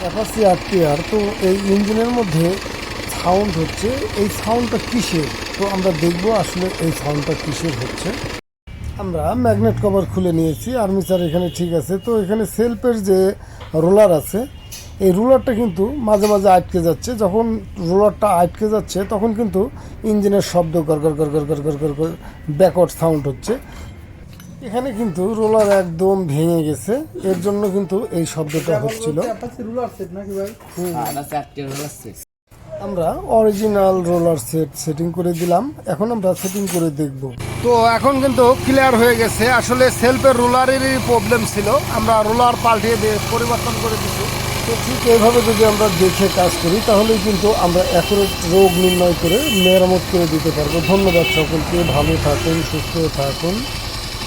Apache RTR. তো এই ইঞ্জিনের মধ্যে সাউন্ড হচ্ছে, এই সাউন্ডটা কিসের? তো আমরা দেখবো আসলে এই সাউন্ডটা কিসের হচ্ছে। আমরা ম্যাগনেট কভার খুলে নিয়েছি, আর্মিচার এখানে ঠিক আছে। তো এখানে সেলফের যে রোলার আছে, এই রোলারটা কিন্তু মাঝে মাঝে আটকে যাচ্ছে। যখন রোলারটা আটকে যাচ্ছে তখন কিন্তু ইঞ্জিনের শব্দ গর গর গর গর গর গর গর গর ব্যাকওয়ার্ড সাউন্ড হচ্ছে। এখানে কিন্তু রোলার একদম ভেঙে গেছে, এর জন্য কিন্তু এই শব্দটা হচ্ছিল। আমরা অরিজিনাল রোলার সেটিং করে দিলাম, এখন আমরা সেটিং করে দেখব। তো এখন কিন্তু ক্লিয়ার হয়ে গেছে, আসলে সেলফের রোলারেরই প্রবলেম ছিল, আমরা রোলার পাল্টিয়ে দিয়ে পরিবর্তন করে দিচ্ছি। তো ঠিক এইভাবে যদি আমরা দেখে কাজ করি তাহলেই কিন্তু আমরা অ্যাকুরেট রোগ নির্ণয় করে মেরামত করে দিতে পারবো। ধন্যবাদ সকলকে, ভালো থাকুন, সুস্থ থাকুন।